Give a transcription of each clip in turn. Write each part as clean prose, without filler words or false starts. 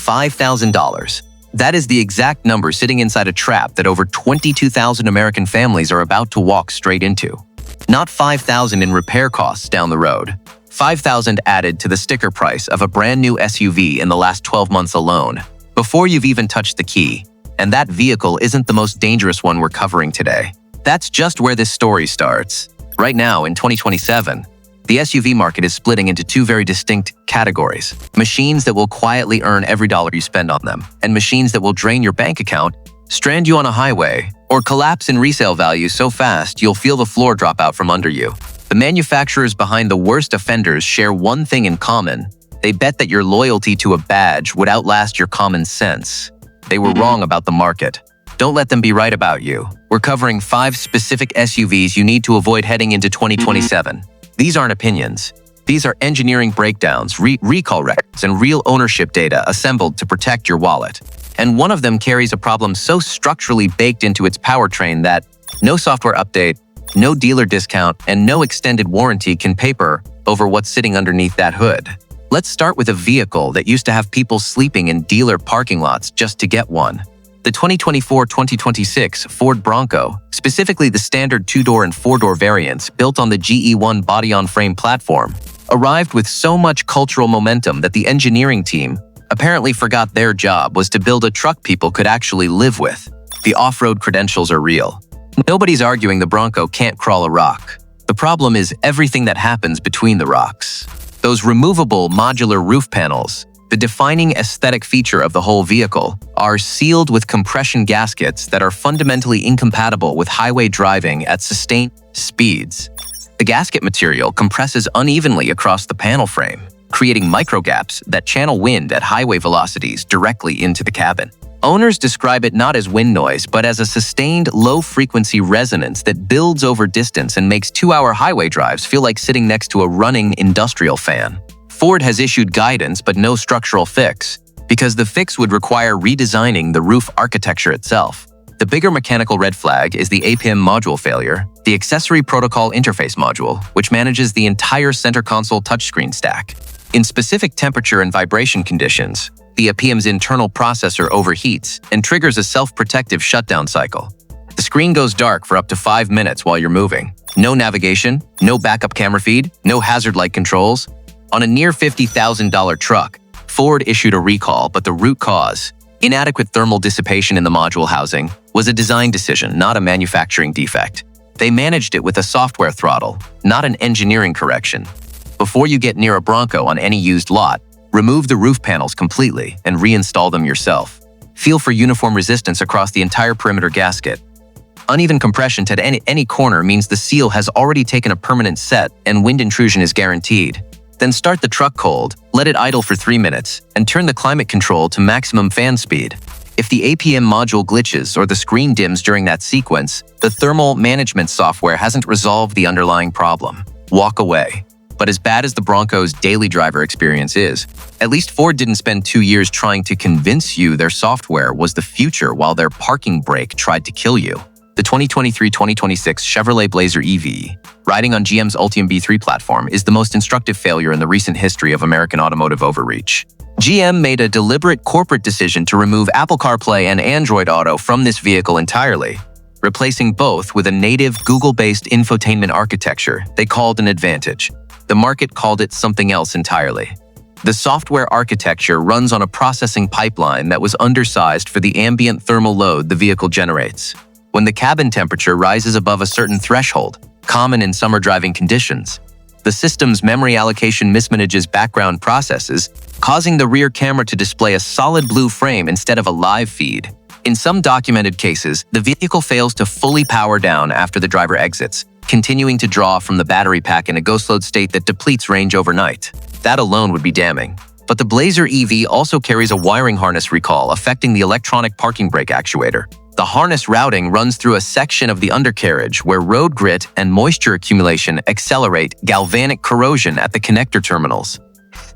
$5,000. That is the exact number sitting inside a trap that over 22,000 American families are about to walk straight into. Not $5,000 in repair costs down the road. $5,000 added to the sticker price of a brand new SUV in the last 12 months alone, before you've even touched the key. And that vehicle isn't the most dangerous one we're covering today. That's just where this story starts. Right now, in 2027, the SUV market is splitting into two very distinct categories. Machines that will quietly earn every dollar you spend on them, and machines that will drain your bank account, strand you on a highway, or collapse in resale value so fast you'll feel the floor drop out from under you. The manufacturers behind the worst offenders share one thing in common. They bet that your loyalty to a badge would outlast your common sense. They were wrong about the market. Don't let them be right about you. We're covering 5 specific SUVs you need to avoid heading into 2027. These aren't opinions. These are engineering breakdowns, recall records, and real ownership data assembled to protect your wallet. And one of them carries a problem so structurally baked into its powertrain that no software update, no dealer discount, and no extended warranty can paper over what's sitting underneath that hood. Let's start with a vehicle that used to have people sleeping in dealer parking lots just to get one. The 2024-2026 Ford Bronco, specifically the standard 2-door and 4-door variants built on the GE1 body-on-frame platform, arrived with so much cultural momentum that the engineering team apparently forgot their job was to build a truck people could actually live with. The off-road credentials are real. Nobody's arguing the Bronco can't crawl a rock. The problem is everything that happens between the rocks. Those removable modular roof panels, the defining aesthetic feature of the whole vehicle, are sealed with compression gaskets that are fundamentally incompatible with highway driving at sustained speeds. The gasket material compresses unevenly across the panel frame, creating microgaps that channel wind at highway velocities directly into the cabin. Owners describe it not as wind noise, but as a sustained low-frequency resonance that builds over distance and makes 2-hour highway drives feel like sitting next to a running industrial fan. Ford has issued guidance but no structural fix, because the fix would require redesigning the roof architecture itself. The bigger mechanical red flag is the APM module failure, the accessory protocol interface module, which manages the entire center console touchscreen stack. In specific temperature and vibration conditions, the APM's internal processor overheats and triggers a self-protective shutdown cycle. The screen goes dark for up to 5 minutes while you're moving. No navigation, no backup camera feed, no hazard light controls. On a near $50,000 truck, Ford issued a recall, but the root cause, inadequate thermal dissipation in the module housing, was a design decision, not a manufacturing defect. They managed it with a software throttle, not an engineering correction. Before you get near a Bronco on any used lot, remove the roof panels completely and reinstall them yourself. Feel for uniform resistance across the entire perimeter gasket. Uneven compression to any corner means the seal has already taken a permanent set and wind intrusion is guaranteed. Then start the truck cold, let it idle for 3 minutes, and turn the climate control to maximum fan speed. If the APM module glitches or the screen dims during that sequence, the thermal management software hasn't resolved the underlying problem. Walk away. But as bad as the Bronco's daily driver experience is, at least Ford didn't spend 2 years trying to convince you their software was the future while their parking brake tried to kill you. The 2023-2026 Chevrolet Blazer EV, riding on GM's Ultium B3 platform, is the most instructive failure in the recent history of American automotive overreach. GM made a deliberate corporate decision to remove Apple CarPlay and Android Auto from this vehicle entirely, replacing both with a native Google-based infotainment architecture they called an advantage. The market called it something else entirely. The software architecture runs on a processing pipeline that was undersized for the ambient thermal load the vehicle generates. When the cabin temperature rises above a certain threshold, common in summer driving conditions, the system's memory allocation mismanages background processes, causing the rear camera to display a solid blue frame instead of a live feed. In some documented cases, the vehicle fails to fully power down after the driver exits, continuing to draw from the battery pack in a go-slow state that depletes range overnight. That alone would be damning. But the Blazer EV also carries a wiring harness recall affecting the electronic parking brake actuator. The harness routing runs through a section of the undercarriage where road grit and moisture accumulation accelerate galvanic corrosion at the connector terminals.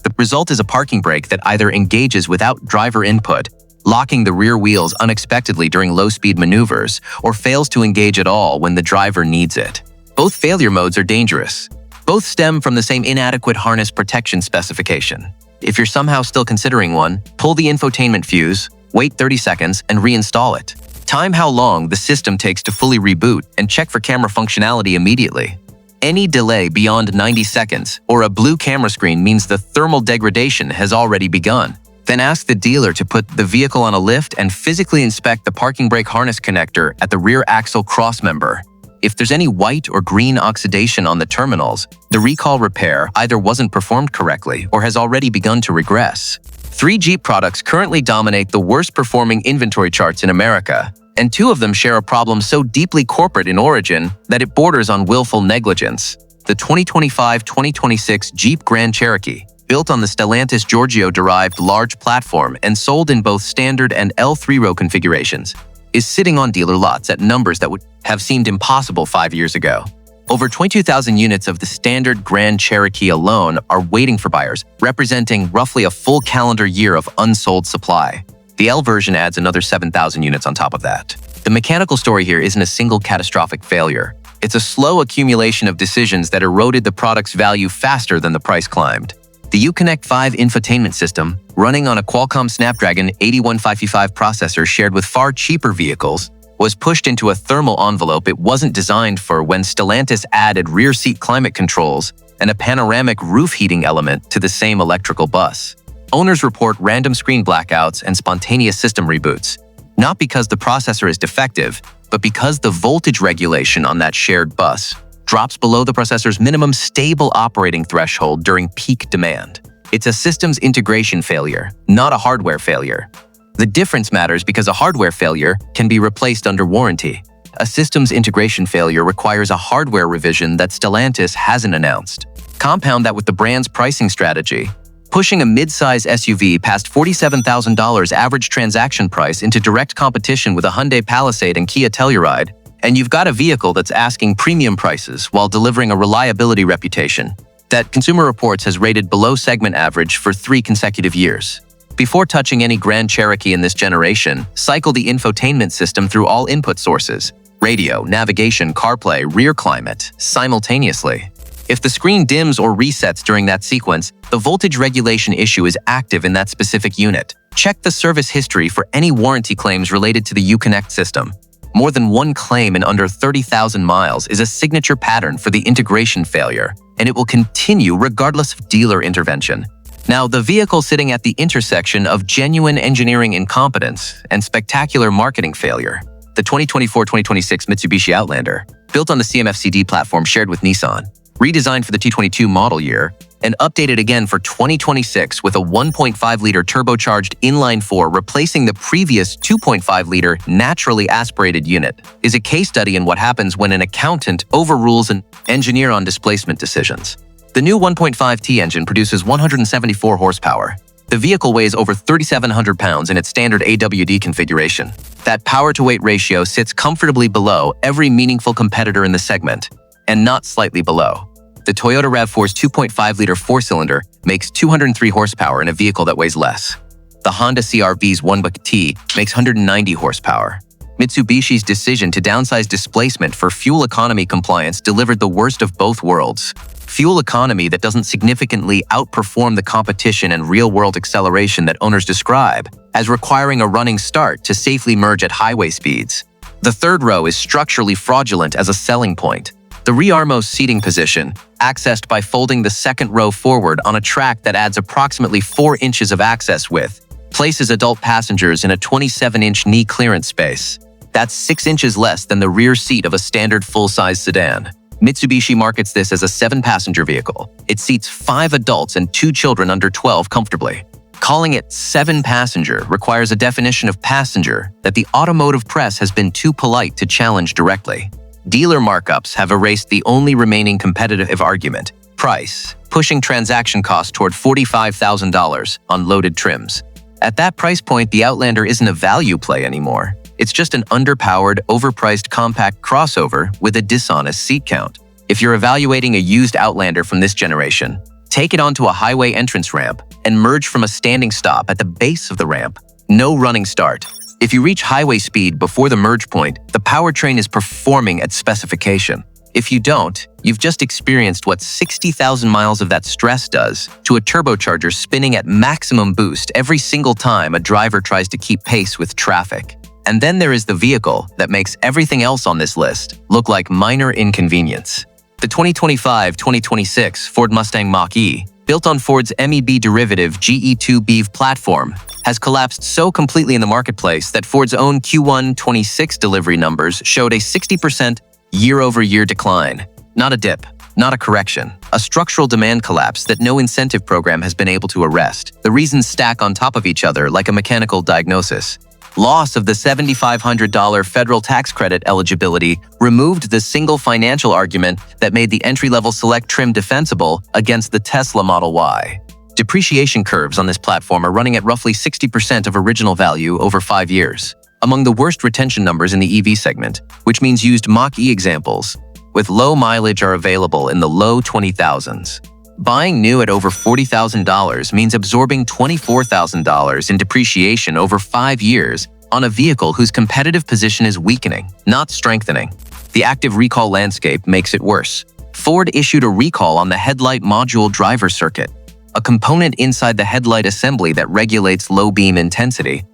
The result is a parking brake that either engages without driver input, locking the rear wheels unexpectedly during low-speed maneuvers, or fails to engage at all when the driver needs it. Both failure modes are dangerous. Both stem from the same inadequate harness protection specification. If you're somehow still considering one, pull the infotainment fuse, wait 30 seconds, and reinstall it. Time how long the system takes to fully reboot and check for camera functionality immediately. Any delay beyond 90 seconds or a blue camera screen means the thermal degradation has already begun. Then ask the dealer to put the vehicle on a lift and physically inspect the parking brake harness connector at the rear axle crossmember. If there's any white or green oxidation on the terminals, the recall repair either wasn't performed correctly or has already begun to regress. 3 Jeep products currently dominate the worst-performing inventory charts in America, and 2 of them share a problem so deeply corporate in origin that it borders on willful negligence. The 2025-2026 Jeep Grand Cherokee, built on the Stellantis Giorgio-derived large platform and sold in both standard and L3-row configurations, is sitting on dealer lots at numbers that would have seemed impossible 5 years ago. Over 22,000 units of the standard Grand Cherokee alone are waiting for buyers, representing roughly a full calendar year of unsold supply. The L version adds another 7,000 units on top of that. The mechanical story here isn't a single catastrophic failure. It's a slow accumulation of decisions that eroded the product's value faster than the price climbed. The Uconnect 5 infotainment system, running on a Qualcomm Snapdragon 81555 processor shared with far cheaper vehicles, was pushed into a thermal envelope it wasn't designed for when Stellantis added rear seat climate controls and a panoramic roof heating element to the same electrical bus. Owners report random screen blackouts and spontaneous system reboots, not because the processor is defective, but because the voltage regulation on that shared bus drops below the processor's minimum stable operating threshold during peak demand. It's a systems integration failure, not a hardware failure. The difference matters because a hardware failure can be replaced under warranty. A systems integration failure requires a hardware revision that Stellantis hasn't announced. Compound that with the brand's pricing strategy, pushing a mid-size SUV past $47,000 average transaction price into direct competition with a Hyundai Palisade and Kia Telluride, and you've got a vehicle that's asking premium prices while delivering a reliability reputation that Consumer Reports has rated below segment average for 3 consecutive years. Before touching any Grand Cherokee in this generation, cycle the infotainment system through all input sources: radio, navigation, CarPlay, rear climate, simultaneously. If the screen dims or resets during that sequence, the voltage regulation issue is active in that specific unit. Check the service history for any warranty claims related to the Uconnect system. More than one claim in under 30,000 miles is a signature pattern for the integration failure, and it will continue regardless of dealer intervention. Now, the vehicle sitting at the intersection of genuine engineering incompetence and spectacular marketing failure, the 2024-2026 Mitsubishi Outlander, built on the CMF-CD platform shared with Nissan, redesigned for the 2022 model year, and updated again for 2026 with a 1.5-liter turbocharged inline-4 replacing the previous 2.5-liter naturally aspirated unit, is a case study in what happens when an accountant overrules an engineer on displacement decisions. The new 1.5T engine produces 174 horsepower. The vehicle weighs over 3,700 pounds in its standard AWD configuration. That power-to-weight ratio sits comfortably below every meaningful competitor in the segment, and not slightly below. The Toyota RAV4's 2.5-liter 4-cylinder makes 203 horsepower in a vehicle that weighs less. The Honda CR-V's 1.T makes 190 horsepower. Mitsubishi's decision to downsize displacement for fuel economy compliance delivered the worst of both worlds. Fuel economy that doesn't significantly outperform the competition and real-world acceleration that owners describe as requiring a running start to safely merge at highway speeds. The third row is structurally fraudulent as a selling point. The rearmost seating position, accessed by folding the second row forward on a track that adds approximately 4 inches of access width, places adult passengers in a 27-inch knee clearance space. That's 6 inches less than the rear seat of a standard full-size sedan. Mitsubishi markets this as a 7-passenger vehicle. It seats 5 adults and 2 children under 12 comfortably. Calling it 7-passenger requires a definition of passenger that the automotive press has been too polite to challenge directly. Dealer markups have erased the only remaining competitive argument: price, pushing transaction costs toward $45,000 on loaded trims. At that price point, the Outlander isn't a value play anymore. It's just an underpowered, overpriced compact crossover with a dishonest seat count. If you're evaluating a used Outlander from this generation, take it onto a highway entrance ramp and merge from a standing stop at the base of the ramp. No running start. If you reach highway speed before the merge point, the powertrain is performing at specification. If you don't, you've just experienced what 60,000 miles of that stress does to a turbocharger spinning at maximum boost every single time a driver tries to keep pace with traffic. And then there is the vehicle that makes everything else on this list look like minor inconvenience. The 2025-2026 Ford Mustang Mach-E, built on Ford's MEB derivative GE2 BEV platform, has collapsed so completely in the marketplace that Ford's own Q1 26 delivery numbers showed a 60% year-over-year decline. Not a dip, not a correction, a structural demand collapse that no incentive program has been able to arrest. The reasons stack on top of each other like a mechanical diagnosis. Loss of the $7,500 federal tax credit eligibility removed the single financial argument that made the entry-level Select trim defensible against the Tesla Model Y. Depreciation curves on this platform are running at roughly 60% of original value over 5 years. Among the worst retention numbers in the EV segment, which means used Mach-E examples with low mileage are available in the low 20,000s. Buying new at over $40,000 means absorbing $24,000 in depreciation over 5 years on a vehicle whose competitive position is weakening, not strengthening. The active recall landscape makes it worse. Ford issued a recall on the headlight module driver circuit, a component inside the headlight assembly that regulates low beam intensity.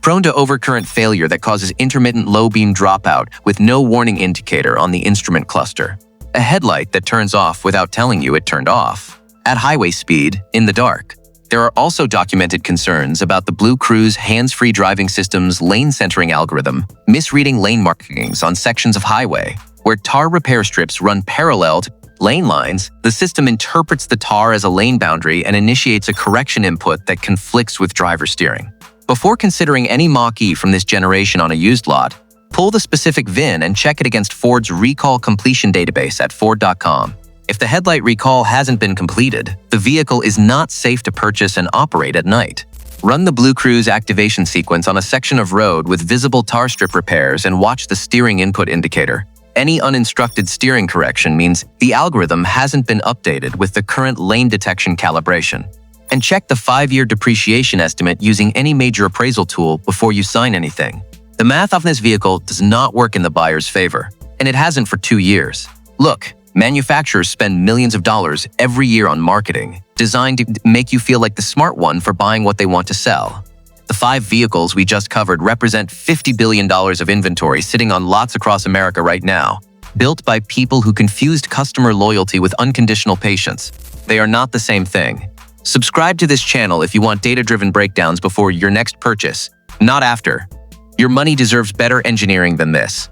Prone to overcurrent failure that causes intermittent low beam dropout with no warning indicator on the instrument cluster. A headlight that turns off without telling you it turned off, at highway speed, in the dark. There are also documented concerns about the Blue Cruise hands-free driving system's lane centering algorithm, misreading lane markings on sections of highway, where tar repair strips run parallel to lane lines. The system interprets the tar as a lane boundary and initiates a correction input that conflicts with driver steering. Before considering any Mach-E from this generation on a used lot, pull the specific VIN and check it against Ford's recall completion database at Ford.com. If the headlight recall hasn't been completed, the vehicle is not safe to purchase and operate at night. Run the Blue Cruise activation sequence on a section of road with visible tar strip repairs and watch the steering input indicator. Any uninstructed steering correction means the algorithm hasn't been updated with the current lane detection calibration. And check the 5-year depreciation estimate using any major appraisal tool before you sign anything. The math on this vehicle does not work in the buyer's favor, and it hasn't for 2 years. Look, manufacturers spend millions of dollars every year on marketing, designed to make you feel like the smart one for buying what they want to sell. The 5 vehicles we just covered represent $50 billion of inventory sitting on lots across America right now, built by people who confused customer loyalty with unconditional patience. They are not the same thing. Subscribe to this channel if you want data-driven breakdowns before your next purchase, not after. Your money deserves better engineering than this.